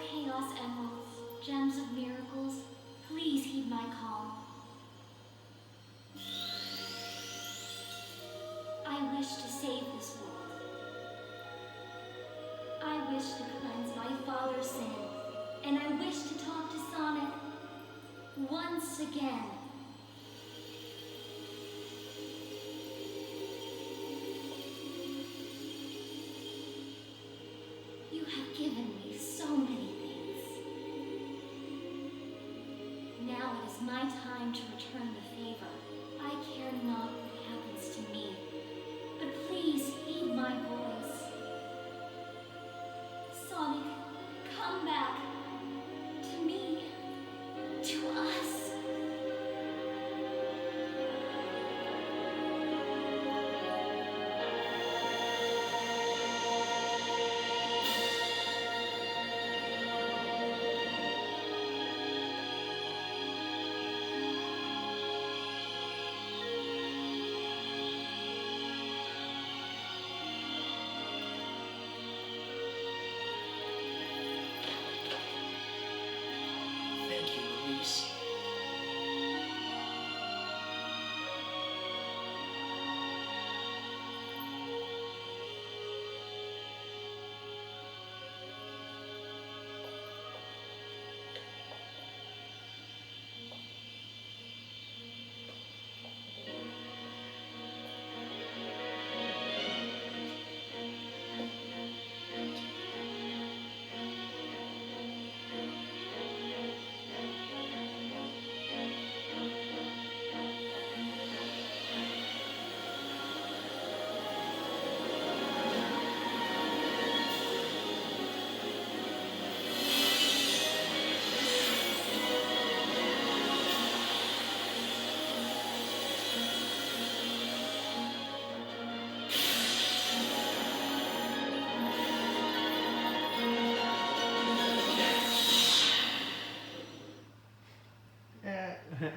Chaos Emeralds, Gems of Miracles, please heed my call. I wish to save this world. I wish to cleanse my father's sin, and I wish to talk to Sonic once again. You have given me so many things. Now it is my time to return the favor. I care not what happens to me, but please heed my voice. Sonic, come back. To me. To us. Thank you, Luis.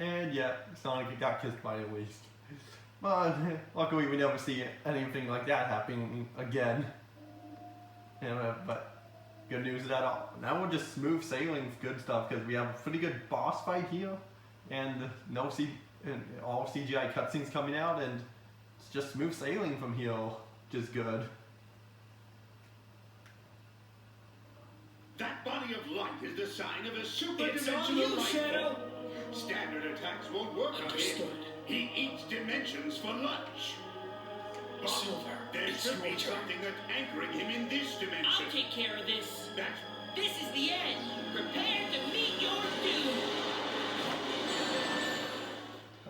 And yeah, Sonic got kissed by a waste. But luckily we never see anything like that happening again. Yeah, but good news that now we're just smooth sailing with good stuff because we have a pretty good boss fight here, and all CGI cutscenes coming out, and it's just smooth sailing from here, which is good. That body of light is the sign of a super It's on dimensional you, light Shadow. form. Standard attacks won't work on him. Understood. He eats dimensions for lunch. But Silver, there it's should be your turn. something that's anchoring him in this dimension. I'll take care of this. That's This is the end. Prepare to meet your doom.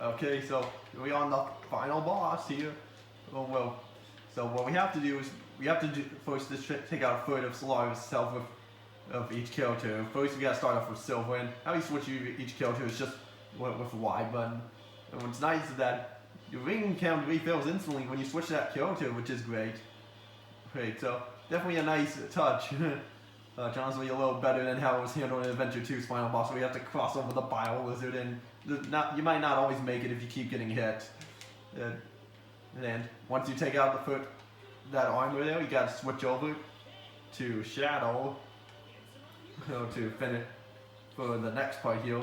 Okay, so we're on the final boss here. Oh well. So what we have to do is first just take out a foot of Solaris itself of each character. First we gotta start off with Silver, and how you switch each character is just with a Y button. And what's nice is that your ring count refills instantly when you switch that character, which is great. Great, so definitely a nice touch. Honestly, a little better than how it was handled in Adventure 2's final boss, where you have to cross over the Bio Lizard, and you might not always make it if you keep getting hit. And once you take out the foot, that armor there, you gotta switch over to Shadow to finish for the next part here.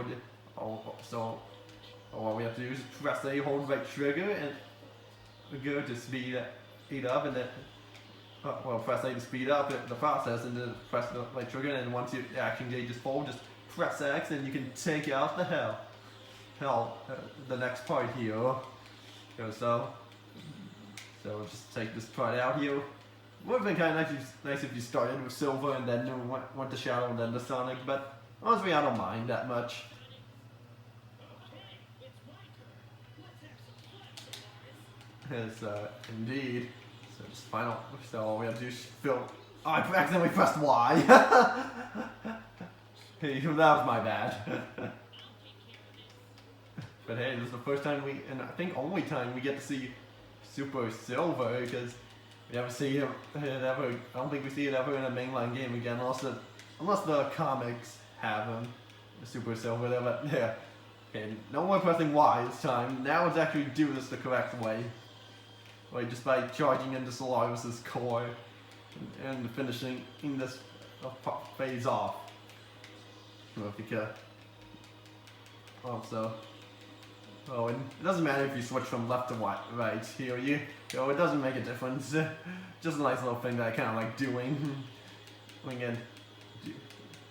So what we have to do is press A, hold right trigger, and go to speed up, and then press A to speed up the process, and then press the right trigger, and once your action gauge is full, just press X, and you can take out the the next part here. So just take this part out here. Would have been kind of nice if you started with Silver and then went to Shadow and then to Sonic, but honestly I don't mind that much. Yes, indeed. So just final. So all we have to do is fill. Oh, I accidentally pressed Y. Hey, that was my bad. But hey, this is the first time and I think only time we get to see Super Silver, because we never see him ever. I don't think we see it ever in a mainline game again, unless the comics have him, Super Silver there. But yeah, okay, no more pressing Y this time. Now let's actually do this the correct way. Like just by charging into Solaris's core and finishing this phase off. Well, because also, oh, and it doesn't matter if you switch from left to right here. You know, it doesn't make a difference. Just a nice little thing that I kind of like doing. Again,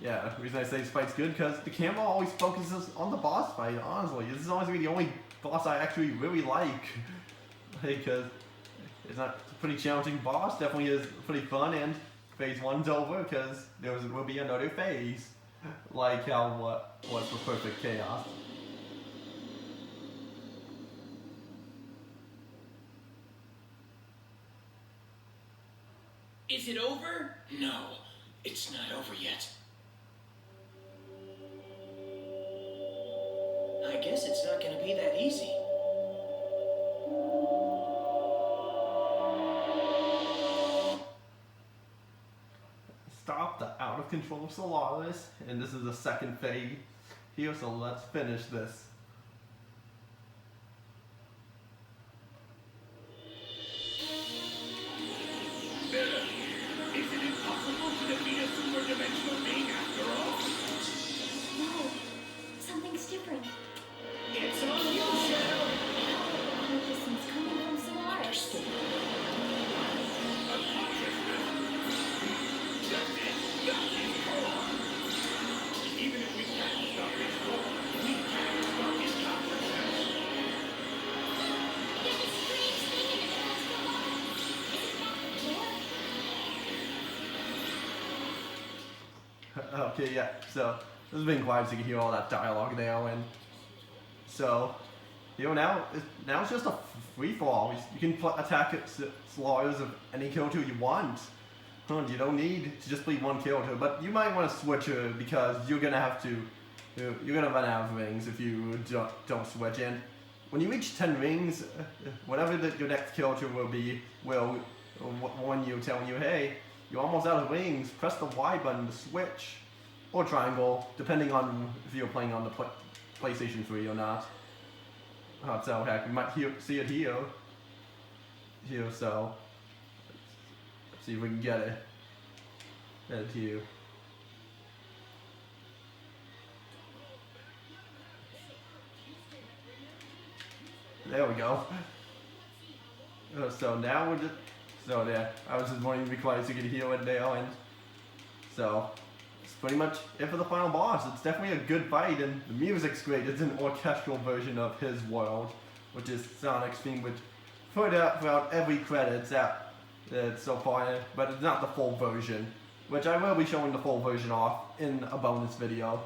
yeah, the reason I say this fight's good because the camera always focuses on the boss fight. Honestly, this is always gonna be the only boss I actually really like. Because it's not it's a pretty challenging boss. Definitely is pretty fun, and phase 1's over because there will be another phase, like how what was for Perfect Chaos. Is it over? No, it's not over yet. I guess it's not gonna be that easy. Stop the out of control Solaris, and this is the second phase here, so let's finish this. Is it impossible to defeat a super-dimensional being after all? No, something's different. It's on you, Shadow! Water distance coming from Solaris. A consciousness. That's it! That's his core! Even if we can't stop his core, we can stop his consciousness. There's a strange thing in the Astral Bond. Is it not the door? Okay, yeah, so this has been quiet so you can hear all that dialogue there, and so, you know, now it's just a free-for-all. You can attack Solaris of any character you want. You don't need to just play one character, but you might want to switch her because you're gonna have to, you're gonna run out of rings if you don't switch. And when you reach 10 rings, whatever your next character will be, will warn you, telling you, hey, you're almost out of rings. Press the Y button to switch, or triangle, depending on if you're playing on the PlayStation 3 or not. So heck, you might see it here. So let's see if we can get it. And here. There we go. So now we're just. So yeah, I was just wanting to be quiet so you could hear it there, and so it's pretty much it for the final boss. It's definitely a good fight, and the music's great. It's an orchestral version of his world, which is Sonic's theme, which put out throughout every credits out so far, but it's not the full version, which I will be showing the full version off in a bonus video.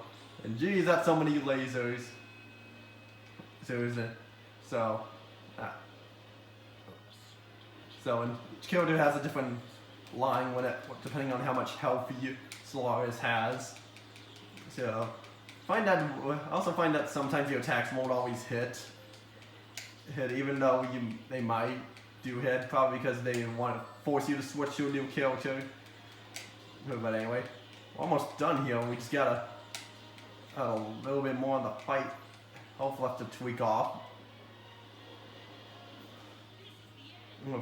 And geez, that's so many lasers. Seriously. So, and each character has a different line depending on how much health Solaris has. So, I also find that sometimes your attacks won't always hit, even though they might do hit, probably because they want to force you to switch to a new character. But anyway, we're almost done here. We just got a little bit more on the fight. Hopefully, have to tweak off.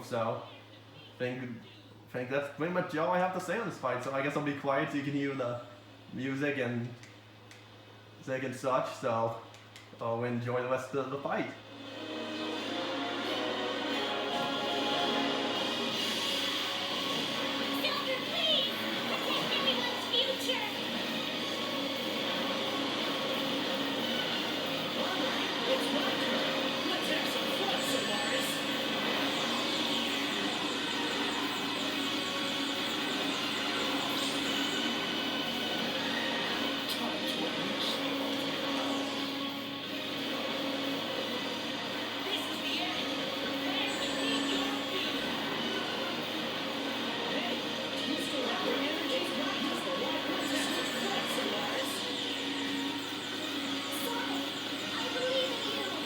So, I think that's pretty much all I have to say on this fight. So I guess I'll be quiet so you can hear the music and such. So, I'll enjoy the rest of the fight. Silver, please! Protect everyone's future! Alright, it's my turn. Let's have some fun, Solaris. This is the end. Prepare to meet your doom. Hey, you still have your energy? Let's have some fun, Solaris. Sonic, I believe in you!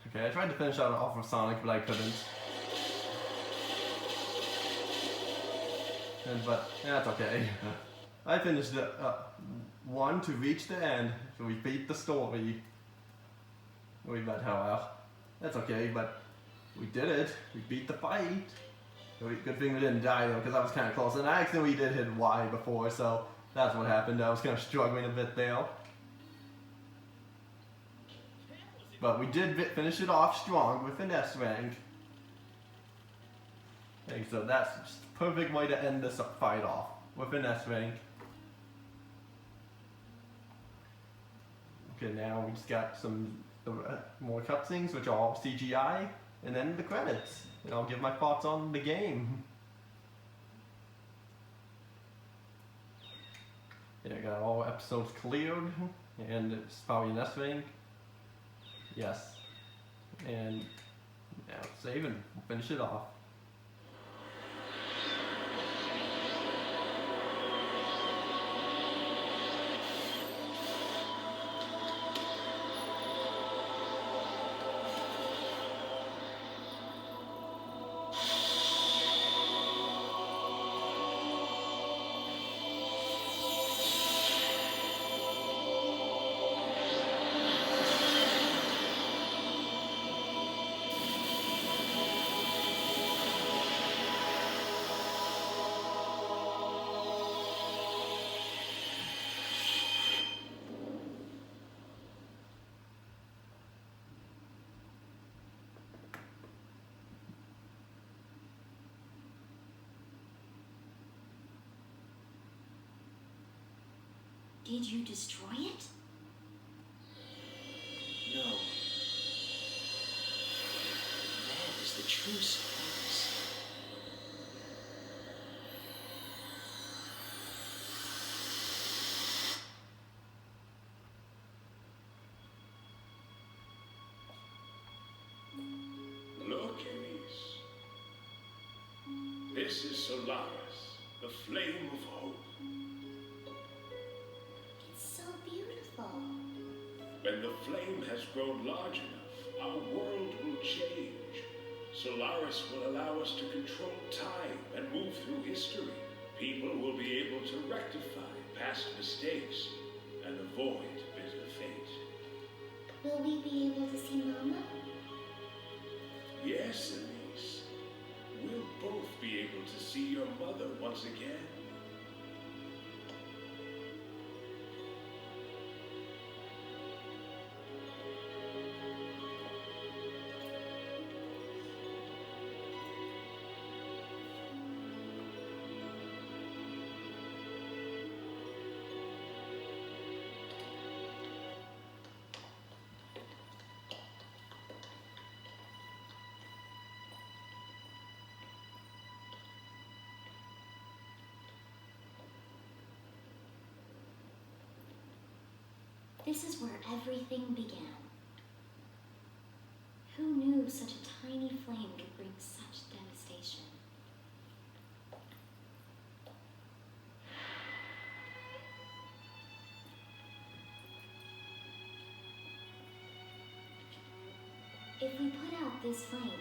Okay, I tried to finish out off of Sonic, but I couldn't. but that's okay. I finished the one to reach the end, so we beat the story. But that's okay, but we did it. We beat the fight. Good thing we didn't die though, because I was kind of close. And I accidentally did hit Y before, so that's what happened. I was kind of struggling a bit there. But we did finish it off strong with an S rank. Okay, so that's just a perfect way to end this fight off, with an S rank. Okay, now we just got some more cutscenes, which are all CGI, and then the credits. And I'll give my thoughts on the game. Yeah, I got all episodes cleared, and it's probably an S rank. Yes. And now save and finish it off. Did you destroy it? No. That is the true Solaris. Look, Elise. This is Solaris, the flame of hope. It's so beautiful. When the flame has grown large enough, our world will change. Solaris will allow us to control time and move through history. People will be able to rectify past mistakes and avoid bitter fate. Will we be able to see Mama? Yes, Elise. We'll both be able to see your mother once again. This is where everything began. Who knew such a tiny flame could bring such devastation? If we put out this flame,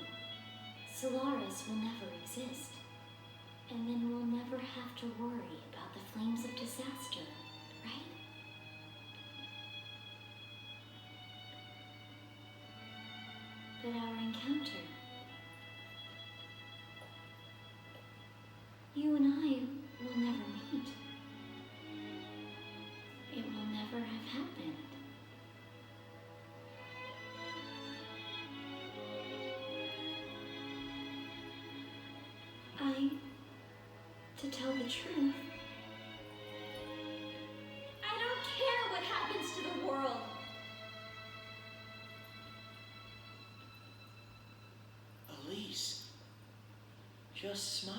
Solaris will never exist. And then we'll never have to worry about the flames of disaster, right? But our encounter, you and I will never meet. It will never have happened. To tell the truth, I don't care what happens to the world. Elise, just smile.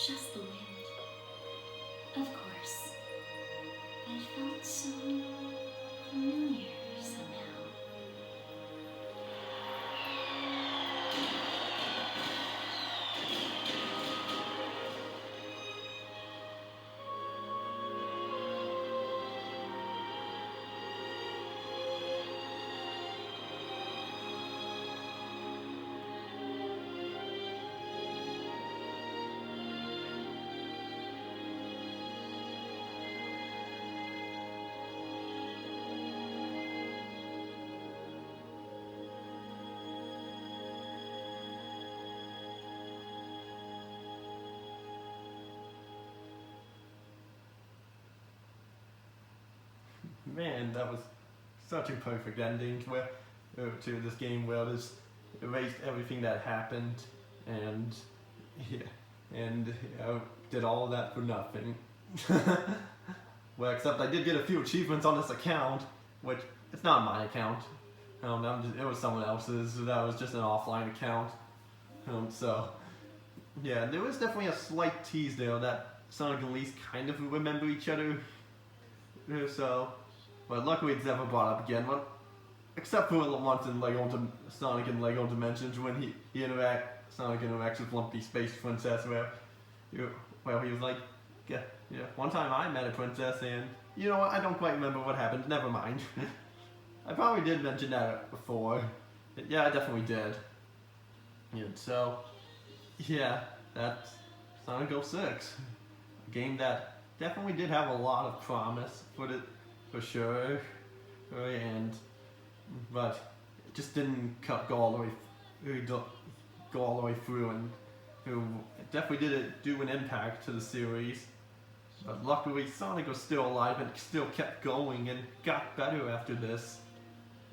just the wind. Of course. But it felt so familiar somehow. Man, that was such a perfect ending to this game where it erased everything that happened and did all of that for nothing. Well, except I did get a few achievements on this account, which it's not my account. It was someone else's. That was just an offline account. So yeah, there was definitely a slight tease there that Sonic and Leaf kind of remember each other. So. But luckily it's never brought up again, except for once in Sonic and Lego Dimensions when Sonic interacts with Lumpy Space Princess where he was like, yeah, one time I met a princess and, you know what, I don't quite remember what happened, never mind. I probably did mention that before. Yeah, I definitely did. And so, yeah, that's Sonic 06. A game that definitely did have a lot of promise for sure, but it just didn't go all the way through, and it definitely did do an impact to the series. But luckily, Sonic was still alive and still kept going and got better after this.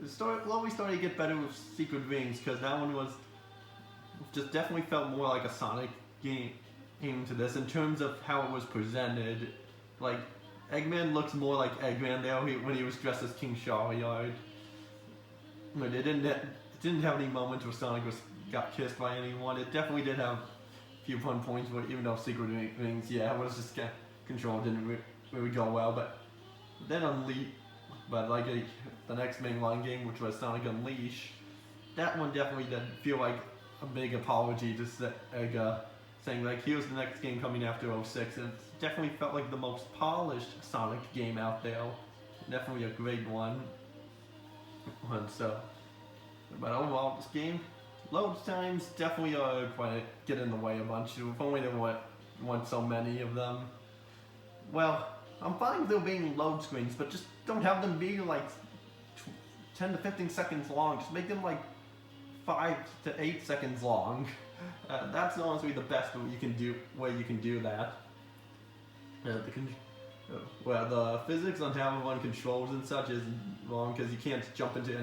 It slowly started to get better with Secret Rings because that one was just definitely felt more like a Sonic game to this in terms of how it was presented. Like, Eggman looks more like Eggman there when he was dressed as King Charizard. But it didn't have any moments where Sonic got kissed by anyone. It definitely did have a few fun points where, even though Secret Rings, yeah, it was just control didn't really go well. But then the next mainline game, which was Sonic Unleashed, that one definitely did feel like a big apology to Sega, saying like, here's the next game coming after 06, and it definitely felt like the most polished Sonic game out there. Definitely a great one. And so, but overall, this game, load times definitely get in the way a bunch. We've only never want so many of them. Well, I'm fine with there being load screens, but just don't have them be like 10 to 15 seconds long. Just make them like 5 to 8 seconds long. That's honestly the best way you can do that. The physics on how one controls and such is wrong because you can't jump into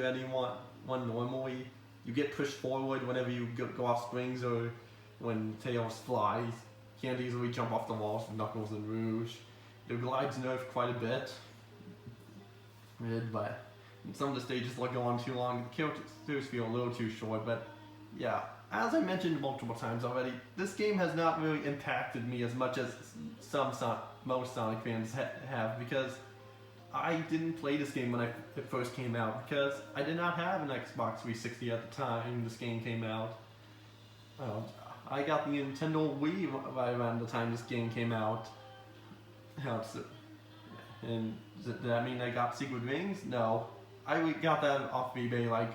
anyone normally. You get pushed forward whenever you go off springs or when Tails flies. You can't easily jump off the walls with Knuckles and Rouge. The glide's nerfed quite a bit, but some of the stages go on too long. The characters feel a little too short, but yeah, as I mentioned multiple times already, this game has not really impacted me as much as most Sonic fans have, because I didn't play this game when it first came out, because I did not have an Xbox 360 at the time this game came out. I got the Nintendo Wii right around the time this game came out. And does that mean I got Secret Rings? No. I got that off eBay like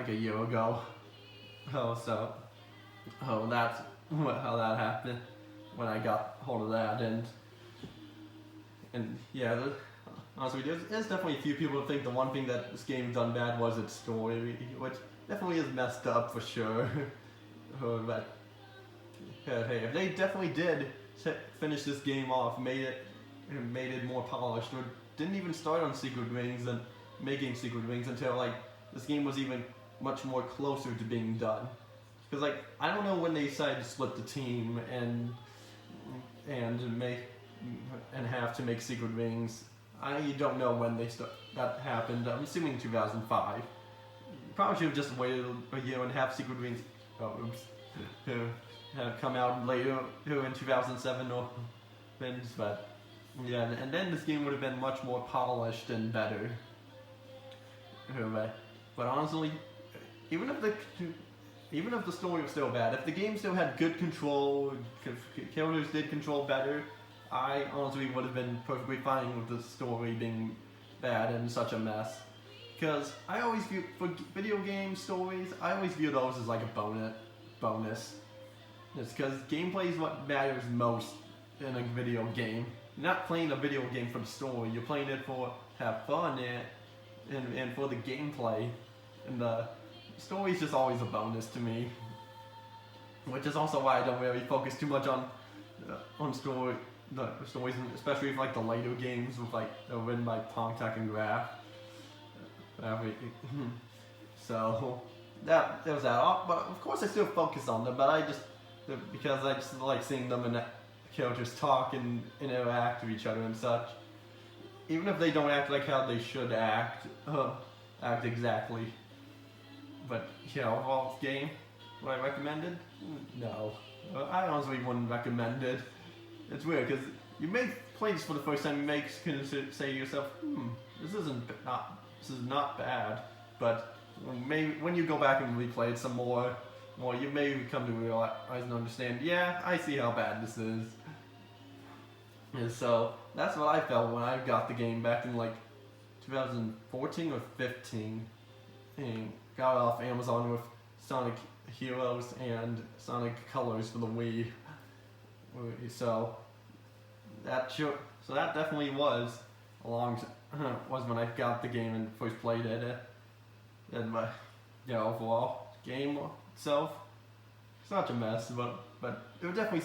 a year ago. That's how that happened when I got hold of that, and yeah, honestly, there's definitely a few people who think the one thing that this game done bad was its story, which definitely is messed up for sure. But hey, if they definitely did finish this game off, made it more polished, or didn't even start on Secret Rings and making Secret Rings until like this game was even much more closer to being done. Because like, I don't know when they decided to split the team and have to make Secret Rings. I don't know when that happened. I'm assuming 2005. Probably should have just waited a year and have Secret Rings. who have come out later, who in 2007 or things, but yeah, and then this game would have been much more polished and better. But honestly, even if the story was still bad, if the game still had good control, if killers did control better, I honestly would have been perfectly fine with the story being bad and such a mess. Because I always view, for video game stories, I always view those as like a bonus. It's because gameplay is what matters most in a video game. You're not playing a video game for the story, you're playing it for have fun and for the gameplay. And the story's just always a bonus to me. Which is also why I don't really focus too much on stories, especially for like the later games with like they're written by Pongtech and Graph. So that was that. But of course I still focus on them, but because I just like seeing them and characters talk and interact with each other and such. Even if they don't act like how they should act exactly. But yeah, overall game, would I recommend it? No. I honestly wouldn't recommend it. It's weird because you may play this for the first time, you may say to yourself, this is not bad. But maybe when you go back and replay it some more, you may come to realize and understand, yeah, I see how bad this is. And so that's what I felt when I got the game back in like 2014 or 15, and got it off Amazon with Sonic Heroes and Sonic Colors for the Wii. So that definitely was was when I got the game and first played it. And overall game itself, it's not a mess, but there are definitely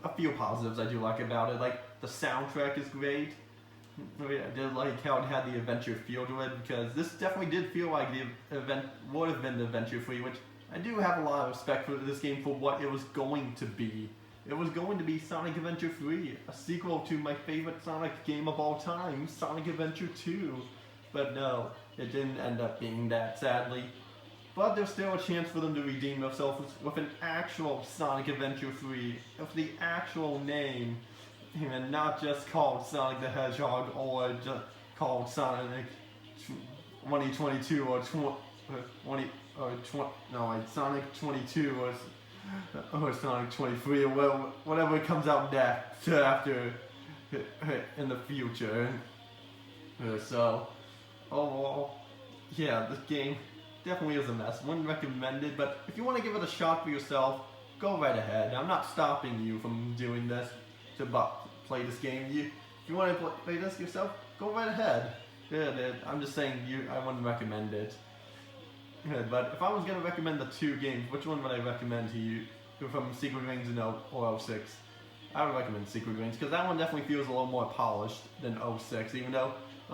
a few positives I do like about it. Like the soundtrack is great. I did like how it had the adventure feel to it, because this definitely did feel like the event would have been the adventure free, which I do have a lot of respect for this game for what it was going to be. It was going to be Sonic Adventure 3, a sequel to my favorite Sonic game of all time, Sonic Adventure 2. But no, it didn't end up being that, sadly. But there's still a chance for them to redeem themselves with an actual Sonic Adventure 3, with the actual name, and not just called Sonic the Hedgehog or just called Sonic 2022 or Sonic 22 or Sonic 23 or whatever comes out next after in the future. So overall, yeah, this game definitely is a mess. Wouldn't recommend it, but if you want to give it a shot for yourself, go right ahead. I'm not stopping you from doing this to play this game. If you want to play this yourself, go right ahead. I'm just saying I wouldn't recommend it. But if I was going to recommend the two games, which one would I recommend to you from Secret Rings and or 06? I would recommend Secret Rings, because that one definitely feels a little more polished than 06, even though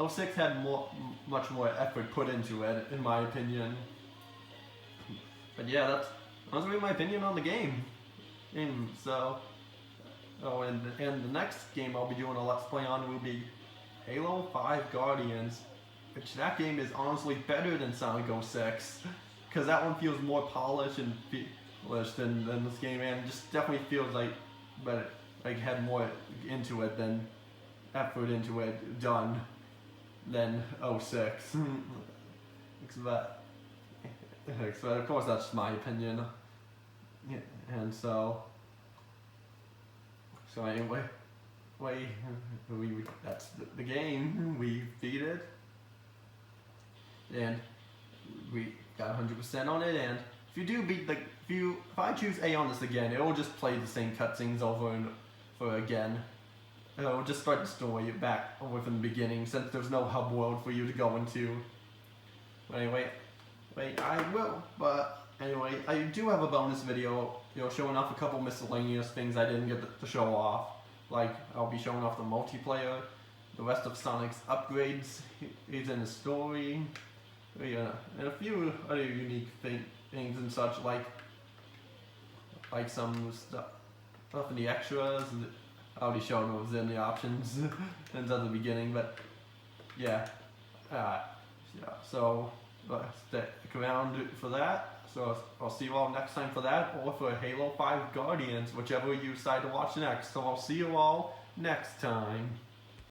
06 had much more effort put into it, in my opinion. But yeah, that's honestly my opinion on the game. And so, and the next game I'll be doing a Let's Play on will be Halo 5 Guardians, which that game is honestly better than Sonic 06, because that one feels more polished and than this game, and just definitely feels like had more into it than effort into it done than 06. but of course that's my opinion. And so anyway, that's the game. We beat it, and we got 100% on it. And if you do beat if I choose A on this again, it will just play the same cutscenes over and over again. It'll just start the story back over from the beginning, since there's no hub world for you to go into. But anyway, I will. But anyway, I do have a bonus video, showing off a couple miscellaneous things I didn't get to show off. Like, I'll be showing off the multiplayer, the rest of Sonic's upgrades he's in the story, and a few other unique things and such, like some stuff in the extras. I already showed what was in the options at the beginning, but yeah. So stick around for that. So I'll see you all next time for that, or for Halo 5 Guardians, whichever you decide to watch next. So I'll see you all next time.